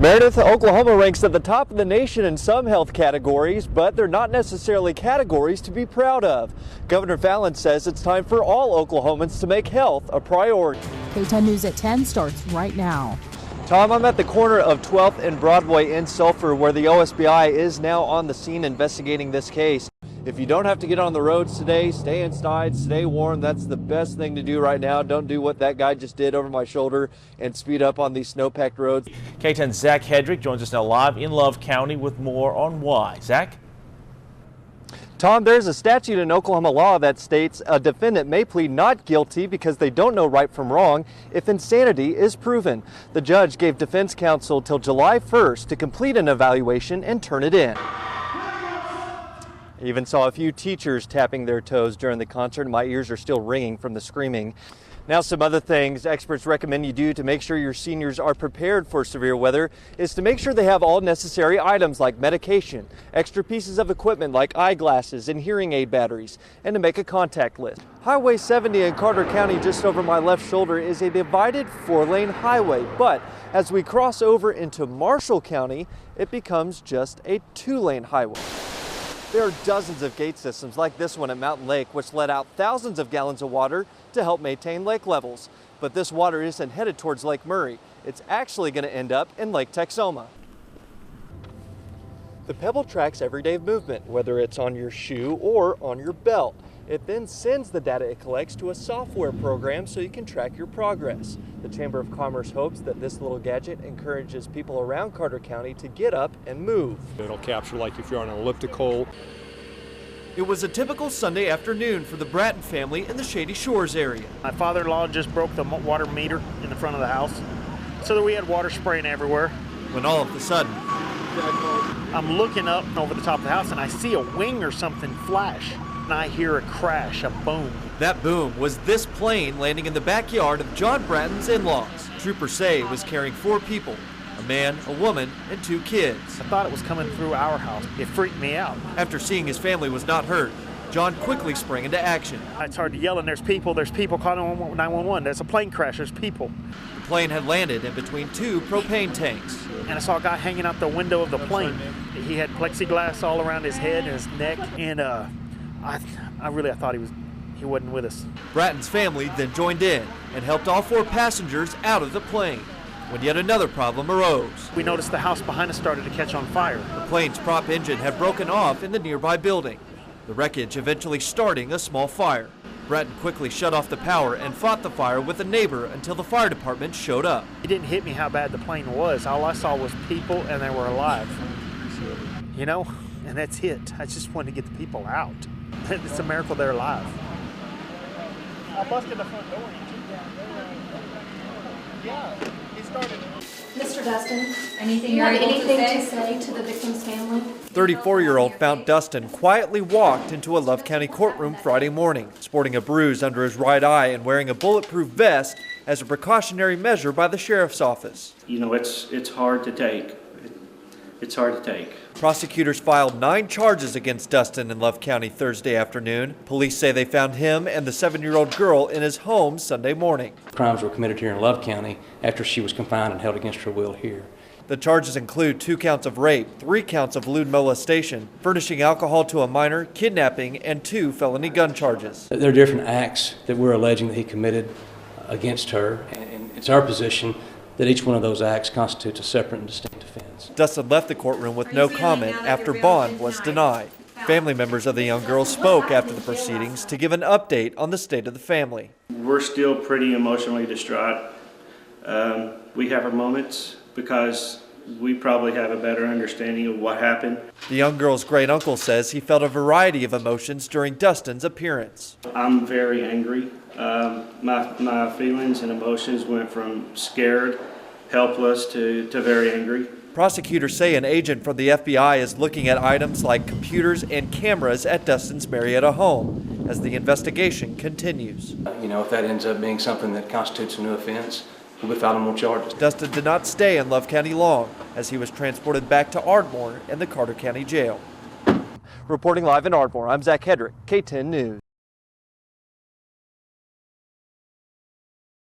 Meredith, Oklahoma ranks at the top of the nation in some health categories, but they're not necessarily categories to be proud of. Governor Fallon says it's time for all Oklahomans to make health a priority. K10 News at 10 starts right now. Tom, I'm at the corner of 12th and Broadway in Sulphur, where the OSBI is now on the scene investigating this case. If you don't have to get on the roads today, stay inside, stay warm. That's the best thing to do right now. Don't do what that guy just did over my shoulder and speed up on these snow-packed roads. K10's Zach Hedrick joins us now live in Love County with more on why. Zach? Tom, there's a statute in Oklahoma law that states a defendant may plead not guilty because they don't know right from wrong if insanity is proven. The judge gave defense counsel till July 1st to complete an evaluation and turn it in. Even saw a few teachers tapping their toes during the concert. My ears are still ringing from the screaming. Now, some other things experts recommend you do to make sure your seniors are prepared for severe weather is to make sure they have all necessary items like medication, extra pieces of equipment like eyeglasses and hearing aid batteries, and to make a contact list. Highway 70 in Carter County, just over my left shoulder, is a divided 4-lane highway, but as we cross over into Marshall County, it becomes just a 2-lane highway. There are dozens of gate systems like this one at Mountain Lake, which let out thousands of gallons of water to help maintain lake levels. But this water isn't headed towards Lake Murray. It's actually going to end up in Lake Texoma. The pebble tracks everyday movement, whether it's on your shoe or on your belt. It then sends the data it collects to a software program so you can track your progress. The Chamber of Commerce hopes that this little gadget encourages people around Carter County to get up and move. It'll capture like if you're on an elliptical. It was a typical Sunday afternoon for the Bratton family in the Shady Shores area. My father-in-law just broke the water meter in the front of the house, so that we had water spraying everywhere. When all of a sudden, I'm looking up over the top of the house and I see a wing or something flash. And I hear a crash, a boom. That boom was this plane landing in the backyard of John Bratton's in-laws. Troopers say it was carrying 4 people, a man, a woman, and 2 kids. I thought it was coming through our house. It freaked me out. After seeing his family was not hurt, John quickly sprang into action. I started yelling, there's people, calling 911. There's a plane crash, there's people. The plane had landed in between 2 propane tanks. And I saw a guy hanging out the window of the plane. He had plexiglass all around his head and his neck, and I thought he wasn't with us. Bratton's family then joined in and helped all 4 passengers out of the plane when yet another problem arose. We noticed the house behind us started to catch on fire. The plane's prop engine had broken off in the nearby building, the wreckage eventually starting a small fire. Bratton quickly shut off the power and fought the fire with a neighbor until the fire department showed up. It didn't hit me how bad the plane was. All I saw was people and they were alive. You know, and that's it. I just wanted to get the people out. It's a miracle they're alive. I busted the front door. Yeah, he started. Mr. Dustin, do you have anything to say to the victim's family? 34-year-old Fount Dustin quietly walked into a Love County courtroom Friday morning, sporting a bruise under his right eye and wearing a bulletproof vest as a precautionary measure by the sheriff's office. You know, it's hard to take. It's hard to take. Prosecutors filed 9 charges against Dustin in Love County Thursday afternoon. Police say they found him and the 7-year-old girl in his home Sunday morning. Crimes were committed here in Love County after she was confined and held against her will here. The charges include 2 counts of rape, 3 counts of lewd molestation, furnishing alcohol to a minor, kidnapping, and 2 felony gun charges. There are different acts that we're alleging that he committed against her, and it's our position that each one of those acts constitutes a separate and distinct offense. Dustin left the courtroom with no comment after bond was denied. Family members of the young girl spoke after the proceedings to give an update on the state of the family. We're still pretty emotionally distraught. We have our moments because we probably have a better understanding of what happened. The young girl's great uncle says he felt a variety of emotions during Dustin's appearance. I'm very angry. My feelings and emotions went from scared, helpless to very angry. Prosecutors say an agent from the FBI is looking at items like computers and cameras at Dustin's Marietta home as the investigation continues. You know, if that ends up being something that constitutes a new offense, we'll be filing more charges. Dustin did not stay in Love County long as he was transported back to Ardmore and the Carter County Jail. Reporting live in Ardmore, I'm Zach Hedrick, K10 News.